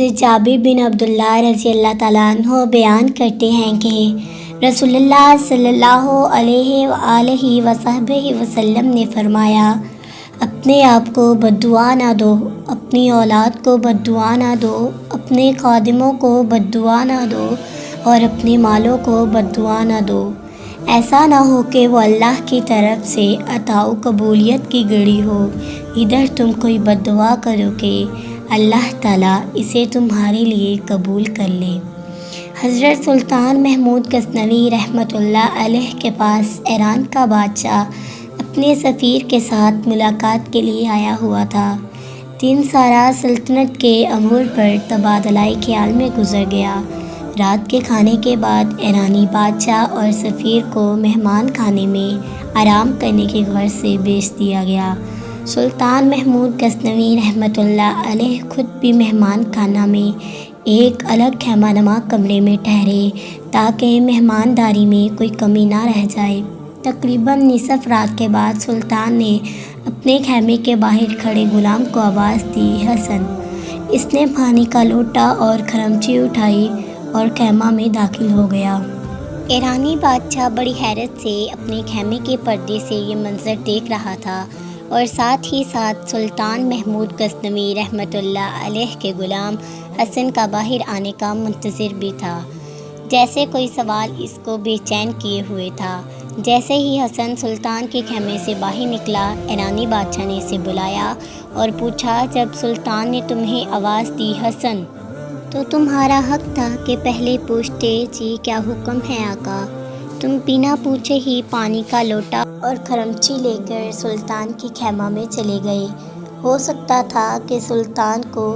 سے جابر بن عبداللہ رضی اللہ تعالیٰ عنہ بیان کرتے ہیں کہ رسول اللہ صلی اللہ علیہ وآلہ وصحبہ وسلم نے فرمایا، اپنے آپ کو بد دعا نہ دو، اپنی اولاد کو بد دعا نہ دو، اپنے خادموں کو بد دعا نہ دو اور اپنے مالوں کو بد دعا نہ دو۔ ایسا نہ ہو کہ وہ اللہ کی طرف سے عطا و قبولیت کی گھڑی ہو، ادھر تم کوئی بد دعا کرو کہ اللہ تعالیٰ اسے تمہارے لیے قبول کر لے۔ حضرت سلطان محمود غزنوی رحمۃ اللہ علیہ کے پاس ایران کا بادشاہ اپنے سفیر کے ساتھ ملاقات کے لیے آیا ہوا تھا۔ 3 سالہ سلطنت کے امور پر تبادلہ خیال میں گزر گیا۔ رات کے کھانے کے بعد ایرانی بادشاہ اور سفیر کو مہمان خانے میں آرام کرنے کے غرض سے بھیج دیا گیا۔ سلطان محمود غزنوی رحمۃ اللہ علیہ خود بھی مہمان خانہ میں ایک الگ خیمہ نما کمرے میں ٹھہرے تاکہ مہمانداری میں کوئی کمی نہ رہ جائے۔ تقریباً نصف رات کے بعد سلطان نے اپنے خیمے کے باہر کھڑے غلام کو آواز دی، حسن! اس نے پانی کا لوٹا اور کھرمچی اٹھائی اور خیمہ میں داخل ہو گیا۔ ایرانی بادشاہ بڑی حیرت سے اپنے خیمے کے پردے سے یہ منظر دیکھ رہا تھا اور ساتھ ہی ساتھ سلطان محمود غزنوی رحمۃ اللہ علیہ کے غلام حسن کا باہر آنے کا منتظر بھی تھا۔ جیسے کوئی سوال اس کو بے چین کیے ہوئے تھا۔ جیسے ہی حسن سلطان کے خیمے سے باہر نکلا، ایرانی بادشاہ نے اسے بلایا اور پوچھا، جب سلطان نے تمہیں آواز دی حسن، تو تمہارا حق تھا کہ پہلے پوچھتے، جی کیا حکم ہے آقا؟ تم بنا پوچھے ہی پانی کا لوٹا اور کھرمچی لے کر سلطان کے خیمہ میں چلے گئے۔ ہو سکتا تھا کہ سلطان کو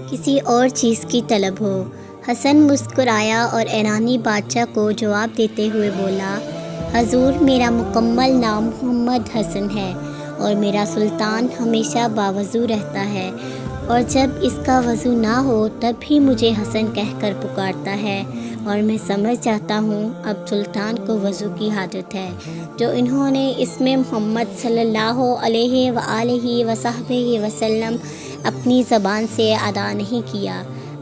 کسی اور چیز کی طلب ہو۔ حسن مسکرایا اور ایرانی بادشاہ کو جواب دیتے ہوئے بولا، حضور، میرا مکمل نام محمد حسن ہے اور میرا سلطان ہمیشہ باوضو رہتا ہے، اور جب اس کا وضو نہ ہو تب بھی مجھے حسن کہہ کر پکارتا ہے، اور میں سمجھ جاتا ہوں اب سلطان کو وضو کی حاجت ہے، جو انہوں نے اس میں محمد صلی اللہ علیہ وآلہ وصحبہ وسلم اپنی زبان سے ادا نہیں کیا۔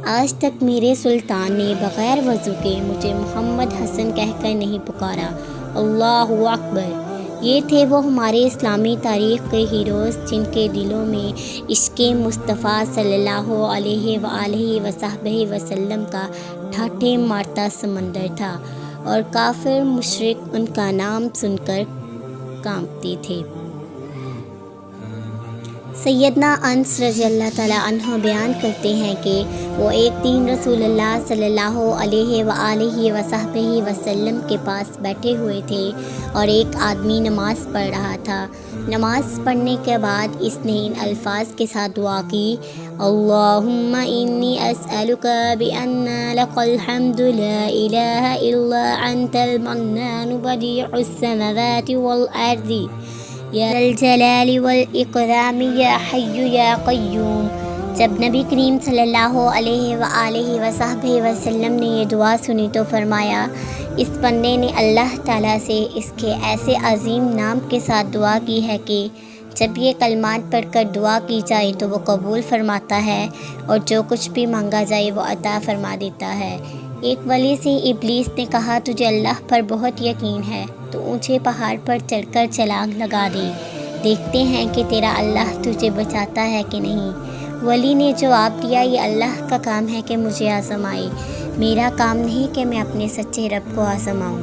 آج تک میرے سلطان نے بغیر وضو کے مجھے محمد حسن کہہ کر نہیں پکارا۔ اللہ اکبر! یہ تھے وہ ہمارے اسلامی تاریخ کے ہیروز جن کے دلوں میں عشق مصطفیٰ صلی اللہ علیہ وآلہ وصحبہ وسلم کا ٹھاٹھے مارتا سمندر تھا، اور کافر مشرک ان کا نام سن کر کانپتے تھے۔ سیدنا انس رضی اللہ تعالیٰ عنہ بیان کرتے ہیں کہ وہ ایک دن رسول اللہ صلی اللہ علیہ وآلہ وصحبہ وسلم کے پاس بیٹھے ہوئے تھے اور ایک آدمی نماز پڑھ رہا تھا۔ نماز پڑھنے کے بعد اس نے ان الفاظ کے ساتھ دعا کی، اللہم انی اسألک بأن لک الحمد لا الہ الا انت المنان بدیع السماوات والارض یا ذا الجلال والاکرام یا حی یا قیوم۔ جب نبی کریم صلی اللہ علیہ وآلہ وصحبہ وسلم نے یہ دعا سنی تو فرمایا، اس بندے نے اللہ تعالیٰ سے اس کے ایسے عظیم نام کے ساتھ دعا کی ہے کہ جب یہ کلمات پڑھ کر دعا کی جائے تو وہ قبول فرماتا ہے، اور جو کچھ بھی مانگا جائے وہ عطا فرما دیتا ہے۔ ایک ولی سے ابلیس نے کہا، تجھے اللہ پر بہت یقین ہے تو اونچے پہاڑ پر چڑھ کر چھلانگ لگا دے، دیکھتے ہیں کہ تیرا اللہ تجھے بچاتا ہے کہ نہیں۔ ولی نے جواب دیا، یہ اللہ کا کام ہے کہ مجھے آزمائے، میرا کام نہیں کہ میں اپنے سچے رب کو آزماؤں۔